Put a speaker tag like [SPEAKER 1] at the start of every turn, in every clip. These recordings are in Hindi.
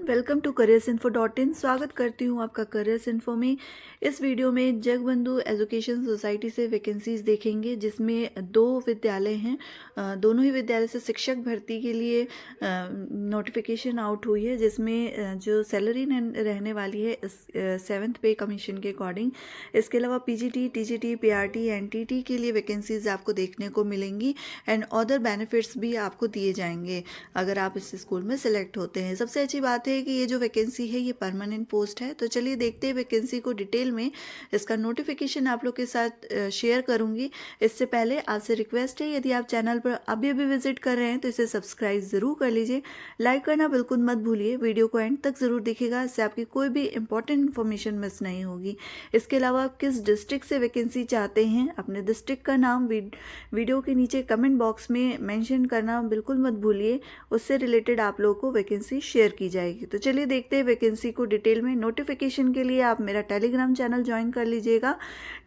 [SPEAKER 1] Welcome to careersinfo.in। स्वागत करती हूँ आपका करियर्स इन्फो में। इस वीडियो में जगबंधु एजुकेशन सोसाइटी से वैकेंसीज देखेंगे, जिसमें दो विद्यालय हैं। दोनों ही विद्यालय से शिक्षक भर्ती के लिए नोटिफिकेशन आउट हुई है, जिसमें जो सैलरी रहने वाली है 7th पे कमीशन के अकॉर्डिंग। इसके अलावा पीजीटी, टीजीटी, पीआरटी, एनटीटी के लिए वैकेंसीज आपको देखने को मिलेंगी एंड अदर बेनिफिट्स भी आपको दिए जाएंगे अगर आप इस स्कूल में सिलेक्ट होते हैं। सबसे अच्छी बात है कि ये जो वैकेंसी है ये परमानेंट पोस्ट है। तो चलिए देखते हैं वैकेंसी को डिटेल में। इसका नोटिफिकेशन आप लोग के साथ शेयर करूंगी। इससे पहले आपसे रिक्वेस्ट है, यदि आप चैनल पर अभी विजिट कर रहे हैं तो इसे सब्सक्राइब जरूर कर लीजिए। लाइक करना बिल्कुल मत भूलिए। वीडियो को एंड तक जरूर देखिएगा, इससे आपकी कोई भी इंपॉर्टेंट इन्फॉर्मेशन मिस नहीं होगी। इसके अलावा आप किस डिस्ट्रिक्ट से वैकेंसी चाहते हैं, अपने डिस्ट्रिक्ट का नाम वीडियो के नीचे कमेंट बॉक्स में मेंशन करना बिल्कुल मत भूलिए। उससे रिलेटेड आप लोगों को वैकेंसी शेयर की जाएगी। तो चलिए देखते हैं वैकेंसी को डिटेल में। नोटिफिकेशन के लिए आप मेरा टेलीग्राम चैनल ज्वाइन कर लीजिएगा।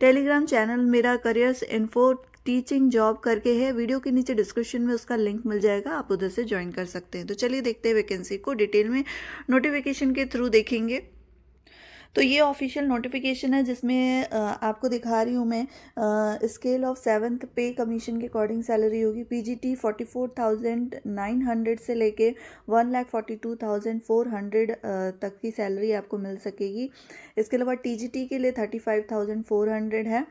[SPEAKER 1] टेलीग्राम चैनल मेरा करियर्स इन्फो टीचिंग जॉब करके है। वीडियो के नीचे डिस्क्रिप्शन में उसका लिंक मिल जाएगा, आप उधर से ज्वाइन कर सकते हैं। तो चलिए देखते हैं वैकेंसी को डिटेल में। नोटिफिकेशन के थ्रू देखेंगे तो ये ऑफिशियल नोटिफिकेशन है, जिसमें आपको दिखा रही हूँ मैं। स्केल ऑफ 7th पे कमीशन के अकॉर्डिंग सैलरी होगी। पीजीटी 44,900 से लेके 1,42,400 तक की सैलरी आपको मिल सकेगी। इसके अलावा टीजीटी के लिए 35,400 है।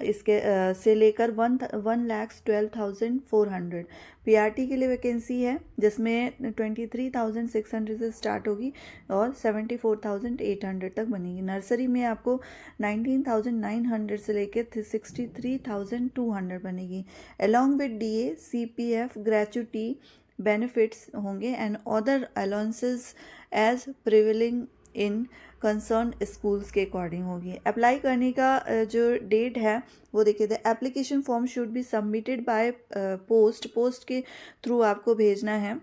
[SPEAKER 1] इसके से लेकर 1,12,400। पीआरटी के लिए वैकेंसी है, जिसमें 23,600 से स्टार्ट होगी और 74,800 तक बनेगी। नर्सरी में आपको 19,900 से लेकर 63,200 बनेगी। Along with DA, CPF, gratuity benefits होंगे and other allowances as prevailing in concern schools के अकॉर्डिंग होगी। अप्लाई करने का जो डेट है वो देखिए, the application form should be submitted by post के थ्रू आपको भेजना है।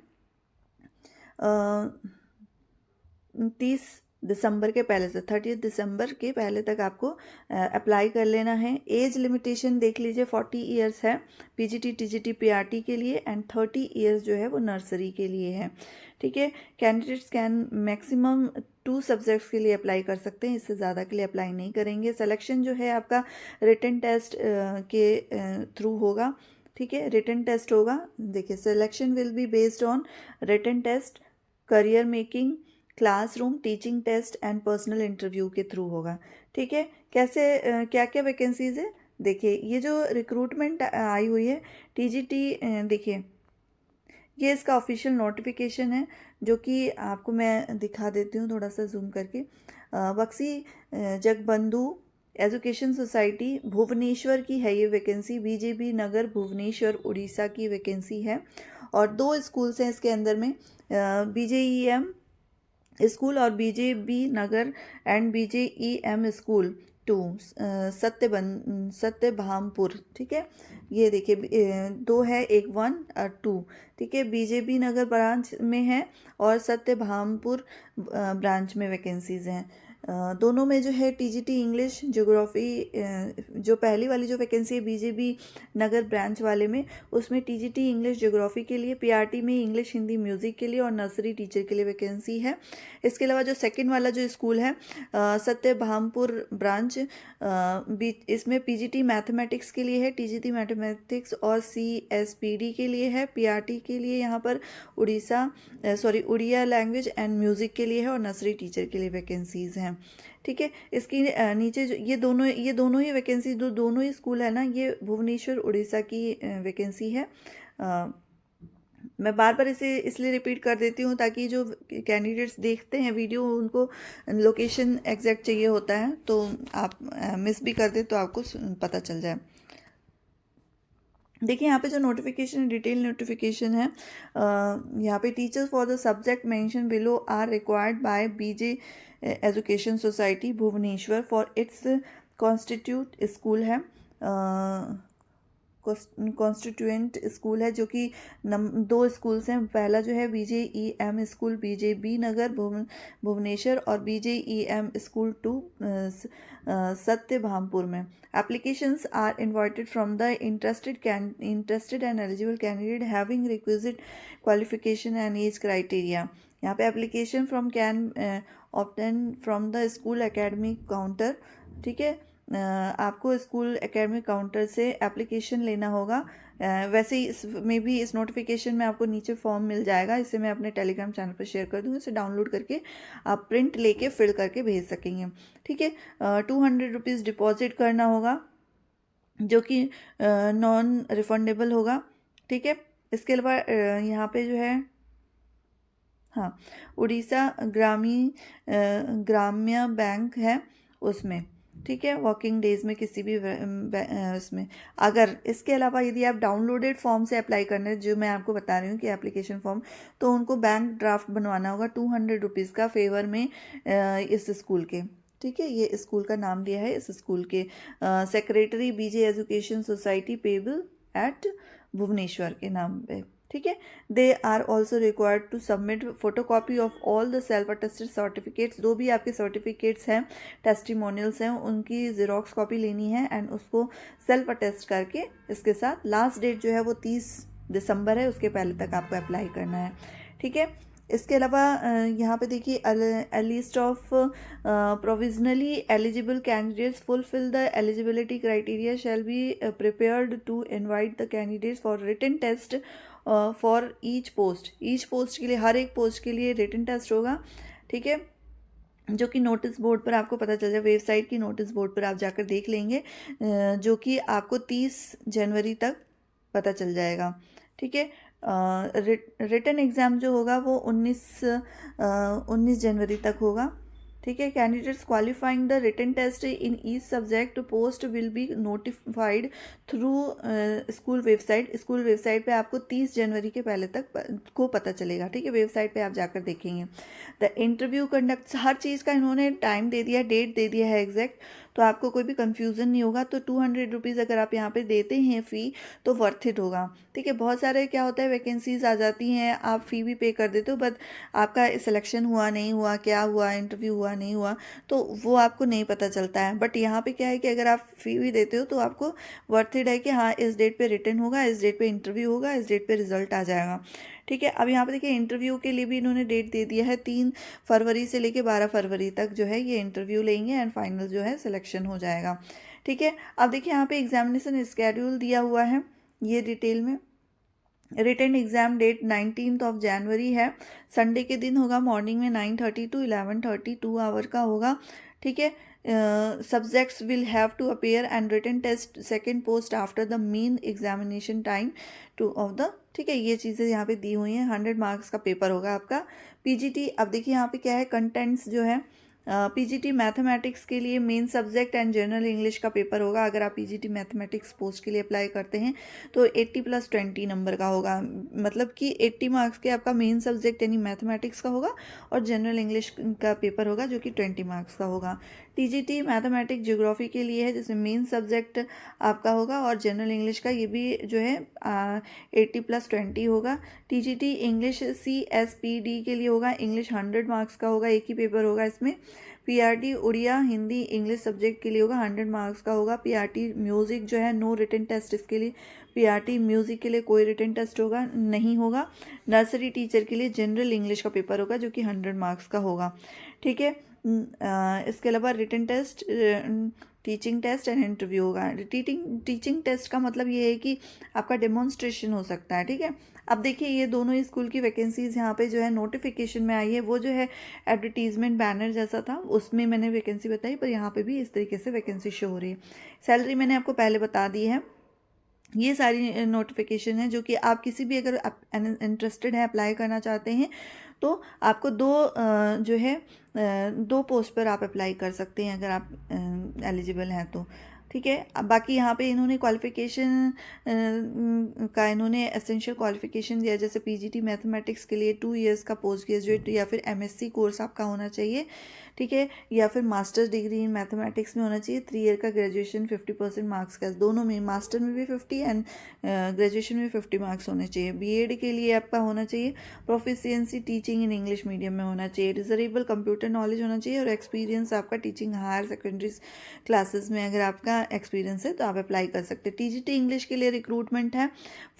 [SPEAKER 1] 30 दिसंबर के पहले से 30 दिसंबर के पहले तक आपको अप्लाई कर लेना है। एज लिमिटेशन देख लीजिए, 40 ईयर्स है पीजीटी, टीजीटी, पीआरटी के लिए एंड 30 ईयर्स जो है वो नर्सरी के लिए है। ठीक है। कैंडिडेट्स कैन मैक्सिमम 2 सब्जेक्ट्स के लिए अप्लाई कर सकते हैं, इससे ज़्यादा के लिए अप्लाई नहीं करेंगे। सिलेक्शन जो है आपका रिटन टेस्ट के थ्रू होगा। ठीक है, रिटन टेस्ट होगा। देखिए, selection will be based on written test, career making, classroom, teaching test and personal interview के थ्रू होगा। ठीक है। कैसे क्या क्या वैकेंसीज है देखिए, ये जो रिक्रूटमेंट आई हुई है टीजीटी, देखिए ये इसका ऑफिशियल नोटिफिकेशन है, जो कि आपको मैं दिखा देती हूँ थोड़ा सा जूम करके। बक्सी जगबंधु एजुकेशन सोसाइटी भुवनेश्वर की है ये वैकेंसी। बीजेबी नगर भुवनेश्वर उड़ीसा की वैकेंसी है और 2 स्कूल्स हैं इसके अंदर में, बीजेईएम स्कूल और बीजेबी नगर एंड बीजेईएम स्कूल 2 सत्यभामपुर। ठीक है, ये देखिए 2 है, एक 1 और 2। ठीक है, बीजेबी नगर ब्रांच में है और सत्यभामपुर ब्रांच में वैकेंसीज हैं। दोनों में जो है टीजीटी इंग्लिश ज्योग्राफी, जो पहली वाली जो वैकेंसी है बीजेबी नगर ब्रांच वाले में, उसमें टीजीटी इंग्लिश ज्योग्राफी के लिए, पीआरटी में इंग्लिश हिंदी म्यूजिक के लिए और नर्सरी टीचर के लिए वैकेंसी है। इसके अलावा जो सेकंड वाला जो स्कूल है सत्यभामपुर ब्रांच, इसमें पीजीटी मैथमेटिक्स के लिए है, टीजीटी मैथमेटिक्स और सीएसपीडी के लिए है। पीआरटी के लिए यहाँ पर उड़िया लैंग्वेज एंड म्यूजिक के लिए है और नर्सरी टीचर के लिए वैकेंसीज हैं। ठीक है, इसकी नीचे जो ये दोनों ही वैकेंसी, दोनों ही स्कूल है ना, ये भुवनेश्वर उड़ीसा की वैकेंसी है। मैं बार बार इसे इसलिए रिपीट कर देती हूँ ताकि जो कैंडिडेट्स देखते हैं वीडियो, उनको लोकेशन एग्जैक्ट चाहिए होता है, तो आप मिस भी कर दे तो आपको पता चल जाए। देखिए यहाँ पे जो नोटिफिकेशन, डिटेल नोटिफिकेशन है, यहाँ पे teachers for the subject mention below are required by BJ education society Bhubaneswar for its constitute school है, कॉन्स्टिट्यूएंट स्कूल है, जो कि 2 स्कूल्स हैं। पहला जो है BJEM school BJB Nagar Bhubaneswar और बीजेईएम स्कूल 2 सत्यभामपुर में। Applications are invited from the interested and eligible candidate having requisite qualification and age criteria. यहाँ पे application from can obtain from the school academic counter, ठीक है। आपको स्कूल एकेडमिक काउंटर से एप्लीकेशन लेना होगा। वैसे ही इसमें भी इस नोटिफिकेशन में आपको नीचे फॉर्म मिल जाएगा, इसे मैं अपने टेलीग्राम चैनल पर शेयर कर दूँगी, इसे डाउनलोड करके आप प्रिंट लेके फिल करके भेज सकेंगे, ठीक है। 200 रुपीज़ डिपॉजिट करना होगा जो कि नॉन रिफंडेबल होगा, ठीक है। इसके अलावा यहाँ पे जो है, हाँ, उड़ीसा ग्राम्य बैंक है उसमें, ठीक है, वर्किंग डेज में किसी भी उसमें। अगर इसके अलावा यदि आप डाउनलोडेड फॉर्म से अप्लाई करना है, जो मैं आपको बता रही हूँ कि एप्लीकेशन फॉर्म, तो उनको बैंक ड्राफ्ट बनवाना होगा 200 रुपीज़ का फेवर में इस स्कूल के, ठीक है। ये स्कूल का नाम दिया है इस स्कूल के, secretary BJ education society payable at Bhubaneswar के नाम पे, ठीक है। They are also required to submit photocopy of all the self attested certificates, जो भी आपके सर्टिफिकेट्स हैं, टेस्टिमोनियल्स हैं, उनकी ज़ेरॉक्स कॉपी लेनी है एंड उसको सेल्फ अटेस्ट करके इसके साथ, लास्ट डेट जो है वो 30 दिसंबर है, उसके पहले तक आपको अप्लाई करना है, ठीक है। इसके अलावा यहाँ पे देखिए, a list of provisionally eligible candidates fulfil the eligibility criteria shall be prepared to invite the candidates for written test for each post के लिए, हर एक पोस्ट के लिए रिटन टेस्ट होगा, ठीक है, जो कि नोटिस बोर्ड पर आपको पता चल जाए, वेबसाइट की नोटिस बोर्ड पर आप जाकर देख लेंगे, जो कि आपको 30 जनवरी तक पता चल जाएगा, ठीक है। रिटन एग्ज़ाम जो होगा वो 19 जनवरी तक होगा, ठीक है। Candidates qualifying the written test in each subject post will be notified through school website पे आपको 30 जनवरी के पहले तक को पता चलेगा, ठीक है। वेबसाइट पे आप जाकर देखेंगे। द इंटरव्यू कंडक्ट, हर चीज़ का इन्होंने टाइम दे दिया, डेट दे दिया है एग्जैक्ट, तो आपको कोई भी कंफ्यूजन नहीं होगा। तो 200 रुपीज़ अगर आप यहाँ पे देते हैं फ़ी, तो वर्थ इट होगा, ठीक है। बहुत सारे क्या होता है, वैकेंसीज आ जाती हैं, आप फ़ी भी पे कर देते हो, बट आपका सिलेक्शन हुआ नहीं हुआ, क्या हुआ, इंटरव्यू हुआ नहीं हुआ, तो वो आपको नहीं पता चलता है। बट यहाँ पे क्या है कि अगर आप फ़ी भी देते हो तो आपको वर्थ इट है कि हाँ, इस डेट पे रिटन होगा, इस डेट पे इंटरव्यू होगा, इस डेट पे रिजल्ट आ जाएगा, ठीक है। अब यहाँ पे देखिए, इंटरव्यू के लिए भी इन्होंने डेट दे दिया है, 3 फरवरी से लेके 12 फरवरी तक जो है ये इंटरव्यू लेंगे एंड फाइनल जो है सिलेक्शन हो जाएगा, ठीक है। अब देखिए यहाँ पे एग्जामिनेशन स्केड्यूल दिया हुआ है ये डिटेल में। रिटन एग्ज़ाम डेट 19 जनवरी है, संडे के दिन होगा, मॉर्निंग में 9:30 टू 11:30, 2 आवर का होगा, ठीक है। Subjects will have to appear and written test second post after the main examination time to of the, ठीक है। ये चीज़ें यहाँ पे दी हुई हैं। 100 मार्क्स का पेपर होगा आपका। पीजीटी, अब देखिए यहाँ पे क्या है, कंटेंट्स जो है, पीजीटी मैथमेटिक्स के लिए main subject and general English का पेपर होगा। अगर आप पीजीटी मैथमेटिक्स पोस्ट के लिए अप्लाई करते हैं तो 80+20 नंबर का होगा, मतलब कि 80 मार्क्स के आपका मेन सब्जेक्ट यानी मैथमेटिक्स का होगा और जनरल इंग्लिश का पेपर होगा जो कि 20 मार्क्स का होगा। टीजीटी मैथमेटिक्स ज्योग्राफी के लिए है, जिसमें मेन सब्जेक्ट आपका होगा और जनरल इंग्लिश का ये भी जो है 80+20 होगा। टीजीटी इंग्लिश CSPD के लिए होगा, इंग्लिश 100 मार्क्स का होगा, एक ही पेपर होगा इसमें। PRT Odia Hindi English subject के लिए होगा, 100 मार्क्स का होगा। पीआरटी म्यूज़िक जो है, नो रिटन टेस्ट इसके लिए, पीआरटी म्यूज़िक के लिए कोई रिटन टेस्ट होगा नहीं होगा। नर्सरी टीचर के लिए जनरल इंग्लिश का पेपर होगा जो कि 100 मार्क्स का होगा, ठीक है। इसके अलावा written test, teaching test and interview होगा। टीचिंग टेस्ट का मतलब ये है कि आपका डेमोन्स्ट्रेशन हो सकता है, ठीक है। अब देखिए, ये दोनों स्कूल की वैकेंसीज़ यहाँ पे जो है नोटिफिकेशन में आई है, वो जो है एडवर्टीजमेंट बैनर जैसा था उसमें मैंने वैकेंसी बताई, पर यहाँ पे भी इस तरीके से वैकेंसी शो हो रही है। सैलरी मैंने आपको पहले बता दी है। ये सारी नोटिफिकेशन है जो कि आप किसी भी, अगर इंटरेस्टेड है, अप्लाई करना चाहते हैं, तो आपको जो है 2 पोस्ट पर आप अप्लाई कर सकते हैं अगर आप एलिजिबल हैं तो, ठीक है। अब बाकी यहाँ पे इन्होंने क्वालिफ़िकेशन का इन्होंने एसेंशियल क्वालिफ़िकेशन दिया, जैसे पीजीटी मैथमेटिक्स के लिए 2 इयर्स का पोस्ट ग्रेजुएट या फिर एमएससी कोर्स आपका होना चाहिए, ठीक है, या फिर मास्टर्स डिग्री इन मैथमेटिक्स में होना चाहिए। 3 ईयर का ग्रेजुएशन 50% मार्क्स का, दोनों में, मास्टर में भी 50 एंड ग्रेजुएशन में 50 मार्क्स होने चाहिए। बीएड के लिए आपका होना चाहिए proficiency teaching in English medium में होना चाहिए, डिजरेबल कंप्यूटर नॉलेज होना चाहिए और एक्सपीरियंस आपका टीचिंग हायर सेकेंडरी क्लासेस में, अगर आपका एक्सपीरियंस है तो आप अप्लाई कर सकते हैं। टीजीटी इंग्लिश के लिए रिक्रूटमेंट है।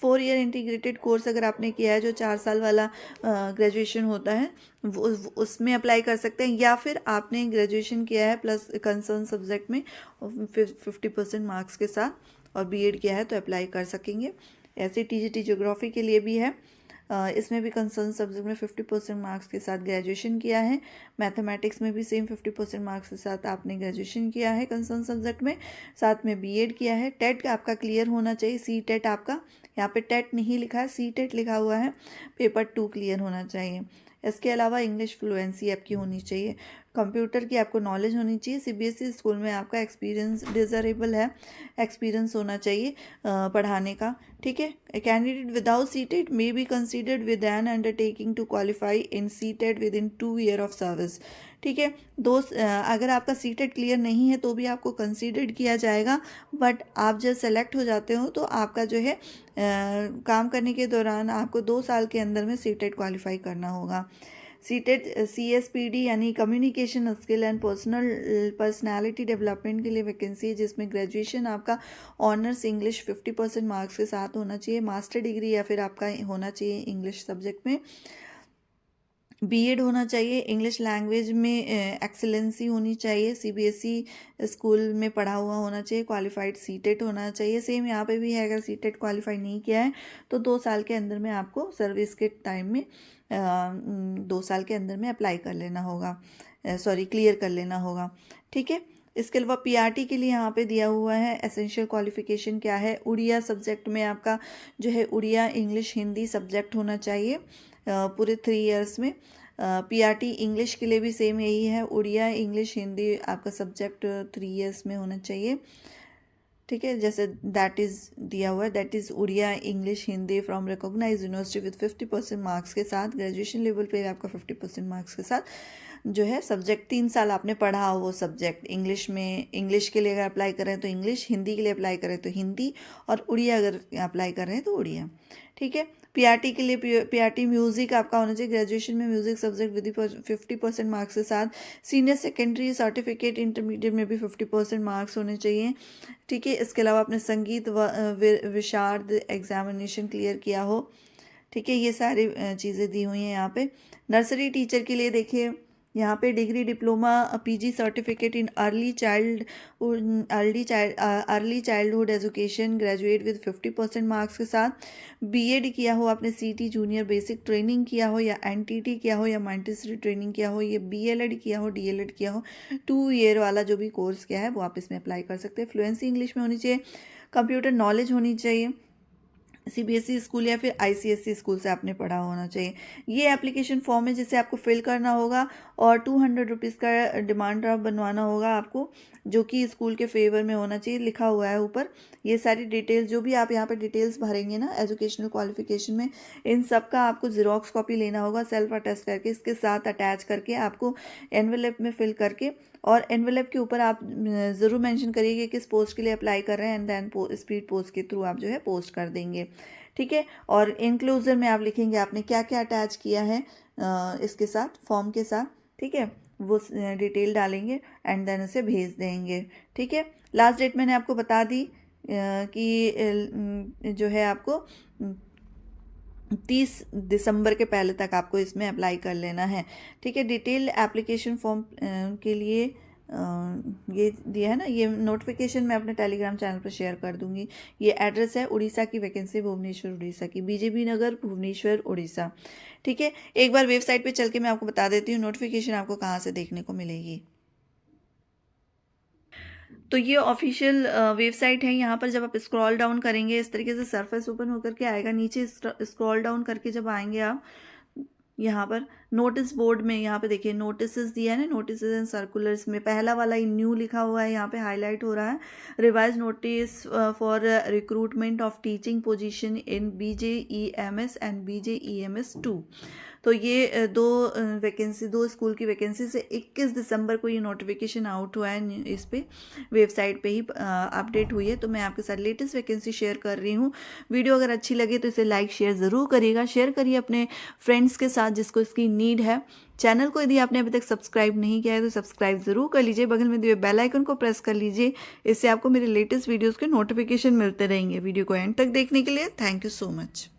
[SPEAKER 1] 4 ईयर इंटीग्रेटेड कोर्स अगर आपने किया है, जो 4 साल वाला ग्रेजुएशन होता है, वो उसमें अप्लाई कर सकते हैं, या फिर आपने ग्रेजुएशन किया है प्लस कंसर्न सब्जेक्ट में 50% मार्क्स के साथ और बीएड किया है तो अप्लाई कर सकेंगे। ऐसे टीजीटी ज्योग्राफी के लिए भी है, इसमें भी कंसर्न सब्जेक्ट में 50% मार्क्स के साथ ग्रेजुएशन किया है। मैथमेटिक्स में भी सेम 50% मार्क्स के साथ आपने ग्रेजुएशन किया है कंसर्न सब्जेक्ट में, साथ में बीएड किया है। टेट आपका क्लियर होना चाहिए, सी टेट आपका, यहाँ पे टेट नहीं लिखा है, सी टेट लिखा हुआ है, पेपर 2 क्लियर होना चाहिए। इसके अलावा इंग्लिश फ्लुएंसी आपकी होनी चाहिए, कंप्यूटर की आपको नॉलेज होनी चाहिए। सीबीएसई स्कूल में आपका एक्सपीरियंस डिज़रेबल है, एक्सपीरियंस होना चाहिए पढ़ाने का, ठीक है। Candidate without CTET may be considered with an undertaking to qualify in CTET within 2 year of service, ठीक है। अगर आपका सीटेट क्लियर नहीं है तो भी आपको कंसीडर्ड किया जाएगा, बट आप जब सेलेक्ट हो जाते हो तो आपका जो है काम करने के दौरान आपको 2 साल के अंदर में सीटेट क्वालिफाई करना होगा। सीटेट CSPD यानी communication skill and personality development के लिए वैकेंसी है, जिसमें ग्रेजुएशन आपका ऑनर्स इंग्लिश 50% मार्क्स के साथ होना चाहिए, मास्टर डिग्री या फिर आपका होना चाहिए इंग्लिश सब्जेक्ट में, बीएड होना चाहिए, इंग्लिश लैंग्वेज में एक्सेलेंसी होनी चाहिए, सीबीएसई स्कूल में पढ़ा हुआ होना चाहिए, क्वालिफाइड सीटेट होना चाहिए। सेम यहाँ पे भी है, अगर सीटेट क्वालिफाई नहीं किया है तो 2 साल के अंदर में आपको सर्विस के टाइम में 2 साल के अंदर में अप्लाई कर लेना होगा, क्लियर कर लेना होगा, ठीक है। इसके अलावा पीआरटी के लिए यहाँ पे दिया हुआ है एसेंशियल क्वालिफिकेशन क्या है। उड़िया सब्जेक्ट में आपका जो है उड़िया इंग्लिश हिंदी सब्जेक्ट होना चाहिए पूरे 3 इयर्स में। पीआरटी इंग्लिश के लिए भी सेम यही है, उड़िया इंग्लिश हिंदी आपका सब्जेक्ट 3 इयर्स में होना चाहिए, ठीक है। जैसे दैट इज़ दिया हुआ है, that is Odia English Hindi from recognise university with 50% marks के साथ, ग्रेजुएशन लेवल पे आपका 50% मार्क्स के साथ जो है सब्जेक्ट 3 साल आपने पढ़ा हो वो सब्जेक्ट इंग्लिश में। इंग्लिश के लिए अगर अप्लाई करें तो इंग्लिश, हिंदी के लिए अप्लाई करें तो हिंदी, और उड़िया अगर अप्लाई कर रहे हैं तो उड़िया, ठीक है। पीआरटी के लिए पीआरटी म्यूज़िक आपका होना चाहिए, ग्रेजुएशन में म्यूज़िक सब्जेक्ट विद 50% मार्क्स के साथ, सीनियर सेकेंडरी सर्टिफिकेट इंटरमीडिएट में भी 50% मार्क्स होने चाहिए, ठीक है। इसके अलावा आपने संगीत विशारद एग्जामिनेशन क्लियर किया हो, ठीक है। ये सारी चीज़ें दी हुई हैं यहाँ पे। नर्सरी टीचर के लिए देखिए यहाँ पे degree diploma PG certificate in early childhood education graduate with 50% marks के साथ, बीएड किया हो आपने, सीटी जूनियर बेसिक ट्रेनिंग किया हो, या एनटीटी किया हो, या मॉन्टेसरी ट्रेनिंग किया हो, ये बीएलएड किया हो, डीएलएड किया हो, 2 ईयर वाला जो भी कोर्स किया है वो आप इसमें अप्लाई कर सकते हैं। फ्लुएंसी इंग्लिश में होनी चाहिए, कंप्यूटर नॉलेज होनी चाहिए, सीबीएसई स्कूल या फिर आईसीएसई स्कूल से आपने पढ़ा होना चाहिए। ये एप्लीकेशन फॉर्म है जिसे आपको फिल करना होगा और 200 रुपीज़ का डिमांड ड्राफ्ट बनवाना होगा आपको, जो कि स्कूल के फेवर में होना चाहिए, लिखा हुआ है ऊपर। ये सारी डिटेल्स जो भी आप यहाँ पे डिटेल्स भरेंगे ना एजुकेशनल क्वालिफिकेशन में, इन सब का आपको जीरोक्स कॉपी लेना होगा सेल्फ अटेस्ट करके, इसके साथ अटैच करके आपको एनवेलप में फिल करके, और एनवेलप के ऊपर आप ज़रूर मेंशन करिए कि किस पोस्ट के लिए अप्लाई कर रहे हैं, एंड देन स्पीड पोस्ट के थ्रू आप जो है पोस्ट कर देंगे, ठीक है। और इंक्लूजर में आप लिखेंगे आपने क्या क्या अटैच किया है इसके साथ, फॉर्म के साथ, ठीक है, वो डिटेल डालेंगे एंड देन उसे भेज देंगे, ठीक है। लास्ट डेट मैंने आपको बता दी कि जो है आपको 30 दिसंबर के पहले तक आपको इसमें अप्लाई कर लेना है, ठीक है। डिटेल एप्लीकेशन फॉर्म के लिए ये दिया है ना, ये नोटिफिकेशन मैं अपने टेलीग्राम चैनल पर शेयर कर दूंगी। ये एड्रेस है उड़ीसा की वैकेंसी, भुवनेश्वर उड़ीसा की, बीजेपी नगर भुवनेश्वर उड़ीसा, ठीक है। एक बार वेबसाइट पे चल के मैं आपको बता देती हूँ नोटिफिकेशन आपको कहाँ से देखने को मिलेगी। तो ये ऑफिशियल वेबसाइट है। यहाँ पर जब आप स्क्रॉल डाउन करेंगे इस तरीके से सरफेस ओपन होकर के आएगा, नीचे स्क्रॉल डाउन करके जब आएंगे आप यहाँ पर नोटिस बोर्ड में, यहाँ पे देखिए नोटिस दिया है ना, नोटिस एंड सर्कुलर्स में पहला वाला न्यू लिखा हुआ है, यहाँ पे हाईलाइट हो रहा है, revise notice for recruitment of teaching position in BJEMS and BJEMS 2। तो ये 2 वैकेंसी, 2 स्कूल की वैकेंसी से 21 दिसंबर को ये नोटिफिकेशन आउट हुआ है, इस पे वेबसाइट पे ही अपडेट हुई है। तो मैं आपके साथ लेटेस्ट वैकेंसी शेयर कर रही हूँ। वीडियो अगर अच्छी लगे तो इसे लाइक शेयर ज़रूर करिएगा, शेयर करिए अपने फ्रेंड्स के साथ। साथ जिसको इसकी नीड है। चैनल को यदि आपने अभी तक सब्सक्राइब नहीं किया है तो सब्सक्राइब ज़रूर कर लीजिए, बगल में दिए बेल आइकन को प्रेस कर लीजिए। इससे आपको मेरे लेटेस्ट वीडियोज़ के नोटिफिकेशन मिलते रहेंगे। वीडियो को एंड तक देखने के लिए थैंक यू सो मच।